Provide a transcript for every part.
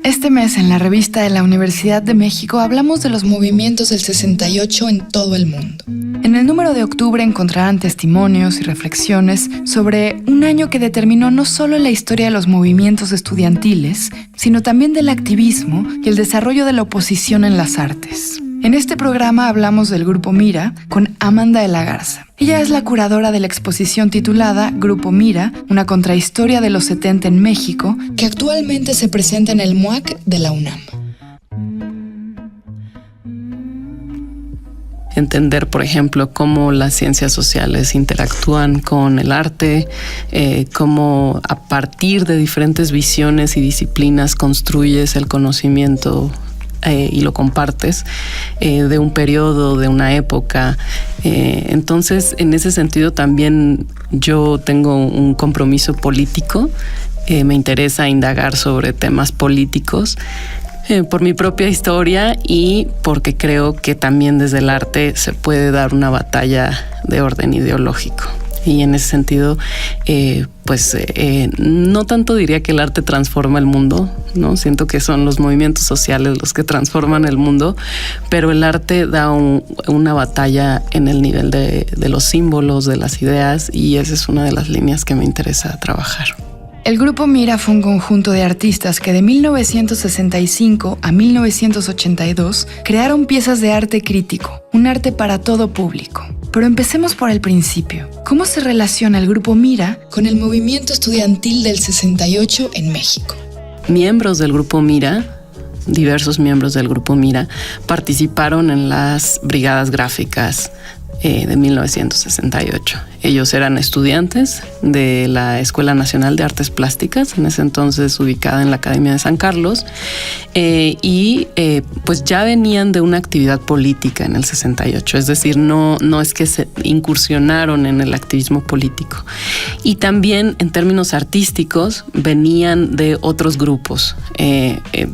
Este mes en la revista de la Universidad de México hablamos de los movimientos del 68 en todo el mundo. En el número de octubre encontrarán testimonios y reflexiones sobre un año que determinó no solo la historia de los movimientos estudiantiles, sino también del activismo y el desarrollo de la oposición en las artes. En este programa hablamos del Grupo Mira con Amanda de la Garza. Ella es la curadora de la exposición titulada Grupo Mira, una contrahistoria de los 70 en México, que actualmente se presenta en el MUAC de la UNAM. Entender, por ejemplo, cómo las ciencias sociales interactúan con el arte, cómo a partir de diferentes visiones y disciplinas construyes el conocimiento y lo compartes de un periodo, de una época. Entonces, en ese sentido también yo tengo un compromiso político. Me interesa indagar sobre temas políticos por mi propia historia y porque creo que también desde el arte se puede dar una batalla de orden ideológico. Y en ese sentido, no tanto diría que el arte transforma el mundo, ¿no? Siento que son los movimientos sociales los que transforman el mundo, pero el arte da una batalla en el nivel de los símbolos, de las ideas, y esa es una de las líneas que me interesa trabajar. El Grupo Mira fue un conjunto de artistas que de 1965 a 1982 crearon piezas de arte crítico, un arte para todo público. Pero empecemos por el principio. ¿Cómo se relaciona el Grupo Mira con el movimiento estudiantil del 68 en México? Miembros del Grupo Mira, diversos miembros del Grupo Mira, participaron en las brigadas gráficas de 1968. Ellos eran estudiantes de la Escuela Nacional de Artes Plásticas, en ese entonces ubicada en la Academia de San Carlos, pues ya venían de una actividad política en el 68, es decir, no es que se incursionaron en el activismo político. Y también en términos artísticos venían de otros grupos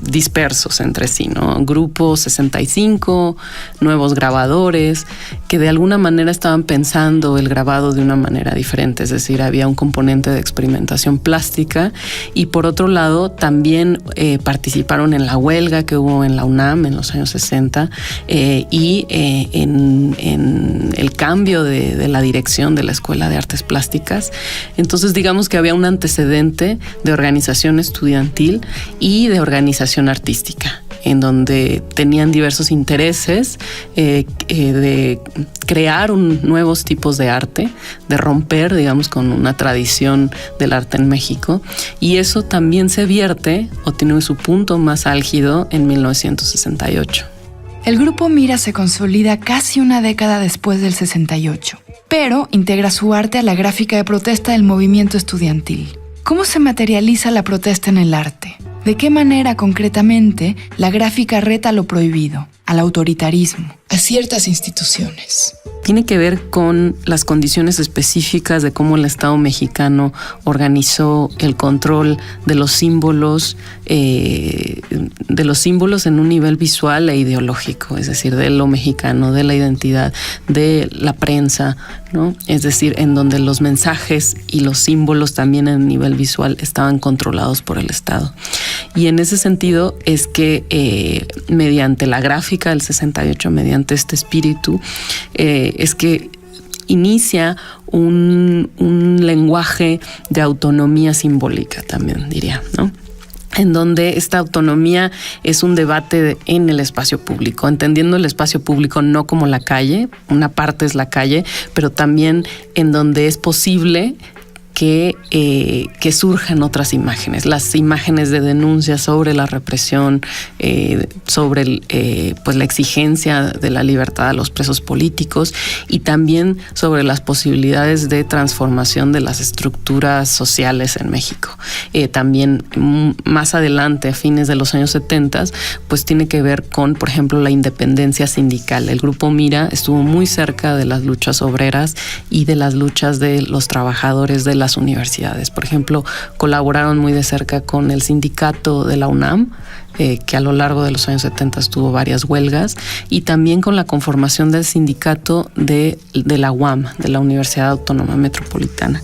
dispersos entre sí, ¿no? Grupo 65, nuevos grabadores, que de alguna manera estaban pensando el grabado de una manera diferente, es decir, había un componente de experimentación plástica y por otro lado también participaron en la huelga que hubo en la UNAM en los años 60 y en el cambio de la dirección de la Escuela de Artes Plásticas. Entonces digamos que había un antecedente de organización estudiantil y de organización artística, en donde tenían diversos intereses de crear nuevos tipos de arte, de romper, digamos, con una tradición del arte en México. Y eso también se vierte o tiene su punto más álgido en 1968. El Grupo Mira se consolida casi una década después del 68, pero integra su arte a la gráfica de protesta del movimiento estudiantil. ¿Cómo se materializa la protesta en el arte? ¿De qué manera concretamente la gráfica reta lo prohibido, al autoritarismo, a ciertas instituciones? Tiene que ver con las condiciones específicas de cómo el Estado mexicano organizó el control de los símbolos en un nivel visual e ideológico, es decir, de lo mexicano, de la identidad, de la prensa, ¿no? Es decir, en donde los mensajes y los símbolos también en nivel visual estaban controlados por el Estado. Y en ese sentido es que mediante la gráfica del 68, mediante este espíritu, es que inicia un lenguaje de autonomía simbólica también, diría, ¿no? En donde esta autonomía es un debate en el espacio público, entendiendo el espacio público no como la calle, una parte es la calle, pero también en donde es posible que surjan otras imágenes, las imágenes de denuncia sobre la represión, sobre pues la exigencia de la libertad a los presos políticos y también sobre las posibilidades de transformación de las estructuras sociales en México. También más adelante, a fines de los años 70, pues tiene que ver con, por ejemplo, la independencia sindical. El Grupo Mira estuvo muy cerca de las luchas obreras y de las luchas de los trabajadores de las universidades. Por ejemplo, colaboraron muy de cerca con el sindicato de la UNAM, que a lo largo de los años 70 tuvo varias huelgas, y también con la conformación del sindicato de la UAM, de la Universidad Autónoma Metropolitana.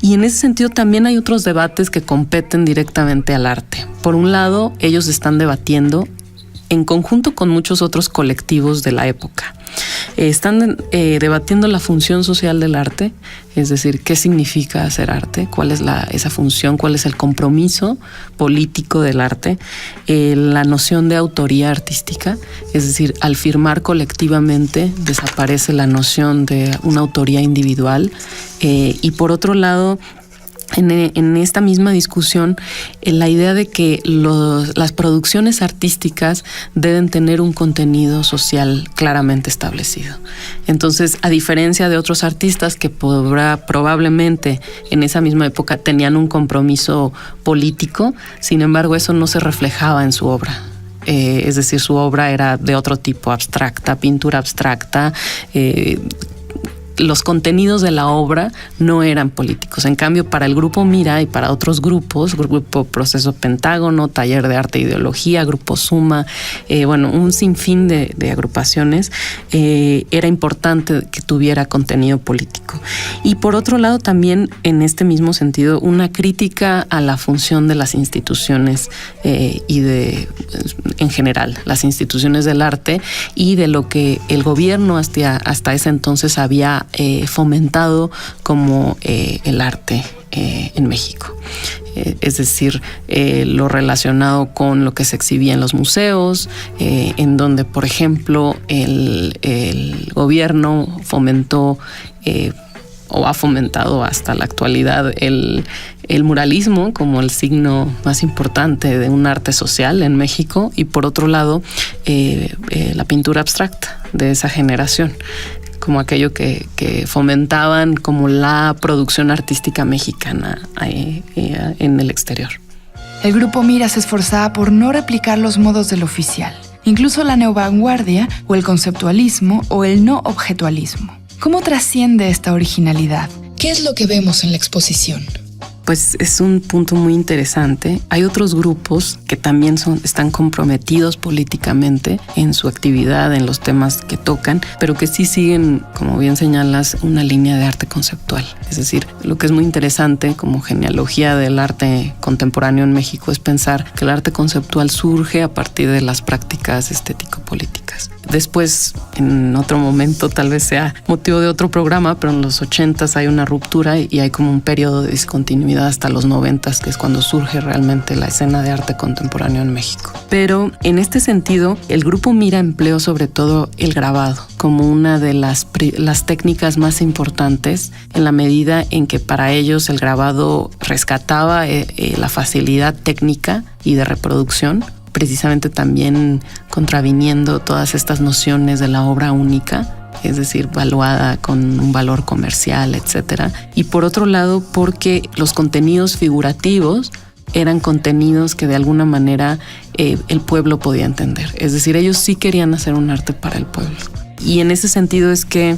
Y en ese sentido también hay otros debates que competen directamente al arte. Por un lado, ellos están debatiendo en conjunto con muchos otros colectivos de la época. Están debatiendo la función social del arte, es decir, qué significa hacer arte, cuál es esa función, cuál es el compromiso político del arte, la noción de autoría artística, es decir, al firmar colectivamente desaparece la noción de una autoría individual, y por otro lado, en esta misma discusión, la idea de que las producciones artísticas deben tener un contenido social claramente establecido. Entonces, a diferencia de otros artistas que probablemente en esa misma época tenían un compromiso político, sin embargo, eso no se reflejaba en su obra. Es decir, su obra era de otro tipo, abstracta, pintura abstracta. Los contenidos de la obra no eran políticos. En cambio, para el Grupo Mira y para otros grupos, Grupo Proceso Pentágono, Taller de Arte e Ideología, Grupo Suma, un sinfín de agrupaciones, era importante que tuviera contenido político. Y por otro lado, también en este mismo sentido, una crítica a la función de las instituciones en general, las instituciones del arte y de lo que el gobierno hasta ese entonces había fomentado como el arte en México. Es decir, lo relacionado con lo que se exhibía en los museos, en donde, por ejemplo, el gobierno fomentó o ha fomentado hasta la actualidad el muralismo como el signo más importante de un arte social en México, y por otro lado la pintura abstracta de esa generación, como aquello que fomentaban como la producción artística mexicana en el exterior. El Grupo Mira se esforzaba por no replicar los modos del oficial, incluso la neovanguardia o el conceptualismo o el no objetualismo. ¿Cómo trasciende esta originalidad? ¿Qué es lo que vemos en la exposición? Pues es un punto muy interesante. Hay otros grupos que también están comprometidos políticamente en su actividad, en los temas que tocan, pero que sí siguen, como bien señalas, una línea de arte conceptual. Es decir, lo que es muy interesante como genealogía del arte contemporáneo en México es pensar que el arte conceptual surge a partir de las prácticas estético-políticas. Después, en otro momento, tal vez sea motivo de otro programa, pero en los 80s hay una ruptura y hay como un periodo de discontinuidad hasta los 90s, que es cuando surge realmente la escena de arte contemporáneo en México. Pero en este sentido, el Grupo Mira empleó sobre todo el grabado como una de las técnicas más importantes, en la medida en que para ellos el grabado rescataba la facilidad técnica y de reproducción, precisamente también contraviniendo todas estas nociones de la obra única, es decir, valuada con un valor comercial, etcétera. Y por otro lado, porque los contenidos figurativos eran contenidos que de alguna manera el pueblo podía entender. Es decir, ellos sí querían hacer un arte para el pueblo. Y en ese sentido es que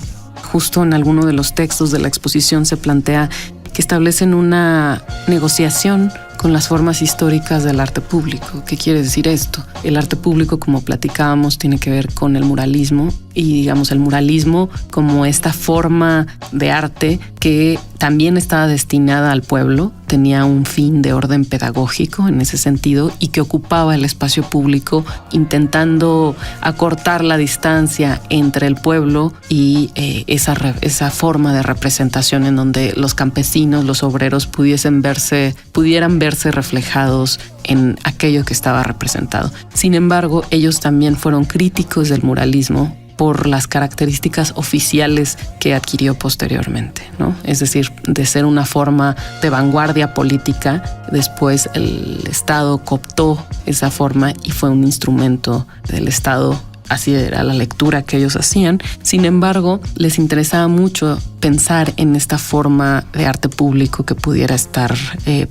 justo en alguno de los textos de la exposición se plantea que establecen una negociación con las formas históricas del arte público. ¿Qué quiere decir esto? El arte público, como platicábamos, tiene que ver con el muralismo, y digamos el muralismo como esta forma de arte que también estaba destinada al pueblo, tenía un fin de orden pedagógico en ese sentido, y que ocupaba el espacio público intentando acortar la distancia entre el pueblo y esa forma de representación en donde los campesinos, los obreros pudieran verse reflejados en aquello que estaba representado. Sin embargo, ellos también fueron críticos del muralismo por las características oficiales que adquirió posteriormente, ¿no? Es decir, de ser una forma de vanguardia política, después el Estado cooptó esa forma y fue un instrumento del Estado. Así era la lectura que ellos hacían. Sin embargo, les interesaba mucho pensar en esta forma de arte público que pudiera estar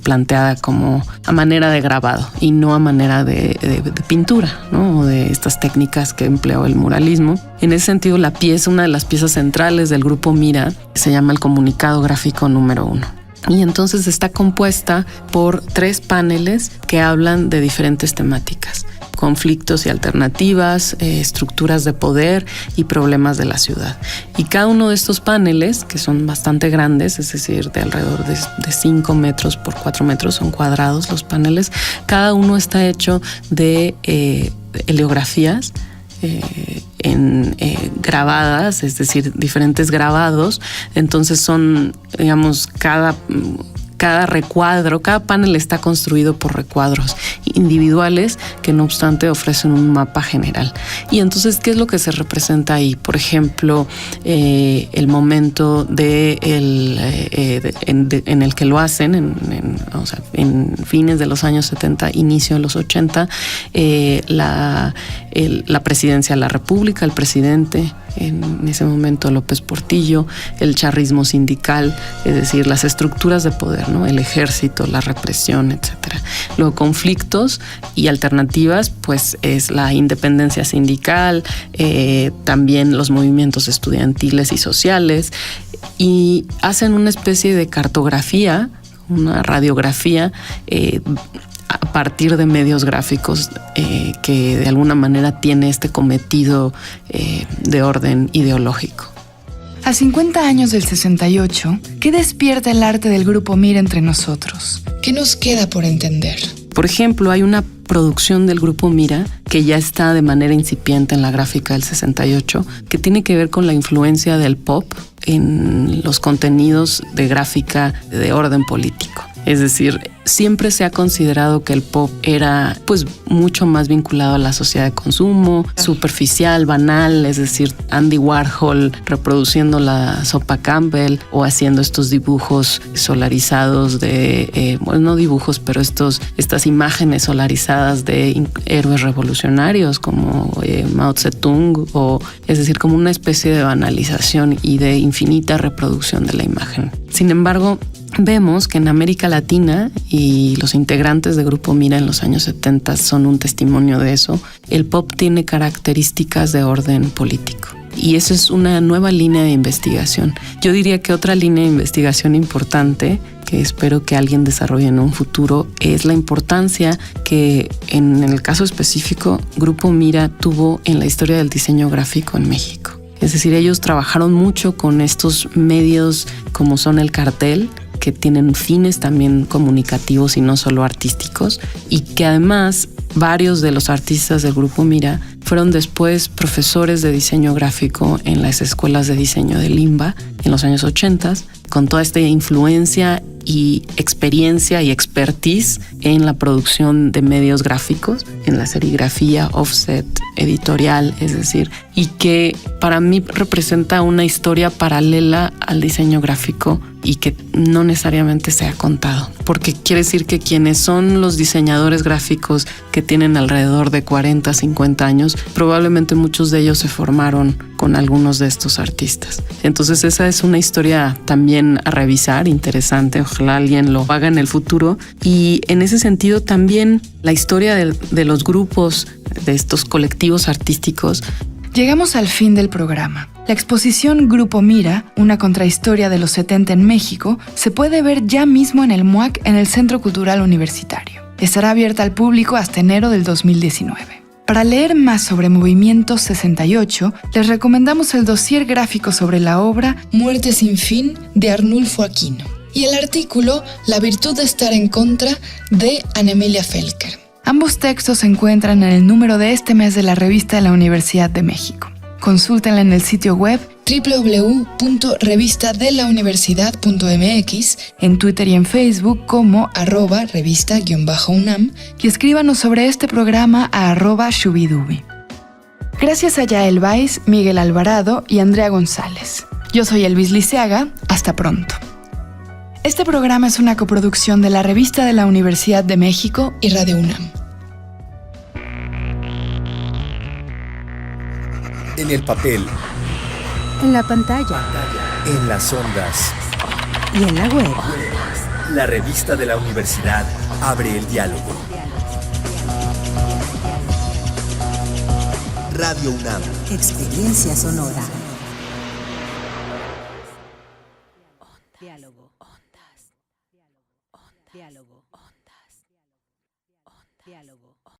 planteada como a manera de grabado y no a manera de pintura, ¿no? O de estas técnicas que empleó el muralismo. En ese sentido, una de las piezas centrales del Grupo Mira se llama el Comunicado Gráfico número 1. Y entonces está compuesta por 3 paneles que hablan de diferentes temáticas: conflictos y alternativas, estructuras de poder y problemas de la ciudad. Y cada uno de estos paneles, que son bastante grandes, es decir, de alrededor de 5 metros por 4 metros, son cuadrados los paneles, cada uno está hecho de heliografías grabadas, es decir, diferentes grabados. Entonces son, digamos, cada recuadro, cada panel está construido por recuadros individuales que no obstante ofrecen un mapa general. Y entonces, ¿qué es lo que se representa ahí? Por ejemplo, el momento en el que lo hacen, en fines de los años 70, inicio de los 80, la presidencia de la República, el presidente, en ese momento López Portillo, el charrismo sindical, es decir, las estructuras de poder, ¿no? El ejército, la represión, etcétera. Luego, conflictos y alternativas, pues es la independencia sindical, también los movimientos estudiantiles y sociales, y hacen una especie de cartografía, una radiografía a partir de medios gráficos que de alguna manera tiene este cometido de orden ideológico. A 50 años del 68, ¿qué despierta el arte del Grupo Mira entre nosotros? ¿Qué nos queda por entender? Por ejemplo, hay una producción del Grupo Mira que ya está de manera incipiente en la gráfica del 68, que tiene que ver con la influencia del pop en los contenidos de gráfica de orden político. Es decir, siempre se ha considerado que el pop era pues mucho más vinculado a la sociedad de consumo, superficial, banal, es decir, Andy Warhol reproduciendo la sopa Campbell o haciendo estos dibujos solarizados de, no dibujos, pero estas imágenes solarizadas de héroes revolucionarios como Mao Zedong, es decir, como una especie de banalización y de infinita reproducción de la imagen. Sin embargo, vemos que en América Latina, y los integrantes de Grupo Mira en los años 70 son un testimonio de eso, el pop tiene características de orden político. Y eso es una nueva línea de investigación. Yo diría que otra línea de investigación importante, que espero que alguien desarrolle en un futuro, es la importancia que en el caso específico Grupo Mira tuvo en la historia del diseño gráfico en México. Es decir, ellos trabajaron mucho con estos medios como son el cartel, que tienen fines también comunicativos y no solo artísticos, y que además varios de los artistas del Grupo Mira fueron después profesores de diseño gráfico en las escuelas de diseño de Limba en los años 80, con toda esta influencia y experiencia y expertise en la producción de medios gráficos, en la serigrafía, offset, editorial, es decir, y que para mí representa una historia paralela al diseño gráfico y que no necesariamente se ha contado, porque quiere decir que quienes son los diseñadores gráficos que tienen alrededor de 40, 50 años, probablemente muchos de ellos se formaron con algunos de estos artistas. Entonces esa es una historia también a revisar, interesante, ojalá alguien lo haga en el futuro. Y en ese sentido también la historia de los grupos, de estos colectivos artísticos. Llegamos al fin del programa. La exposición Grupo Mira, una contrahistoria de los 70 en México, se puede ver ya mismo en el MUAC en el Centro Cultural Universitario. Estará abierta al público hasta enero del 2019. Para leer más sobre Movimiento 68, les recomendamos el dossier gráfico sobre la obra Muerte sin fin de Arnulfo Aquino y el artículo La virtud de estar en contra de Ana Emilia Felker. Ambos textos se encuentran en el número de este mes de la revista de la Universidad de México. Consúltenla en el sitio web www.revistadelauniversidad.mx, en Twitter y en Facebook como @revista_UNAM y escríbanos sobre este programa a @shubidubi. Gracias a Yael Weiss, Miguel Alvarado y Andrea González. Yo soy Elvis Liceaga. Hasta pronto. Este programa es una coproducción de la Revista de la Universidad de México y Radio UNAM. En el papel, en la pantalla, en las ondas y en la web. La Revista de la Universidad abre el diálogo. Radio UNAM. Experiencia sonora. Diálogo. Diálogo. Ondas. Diálogo.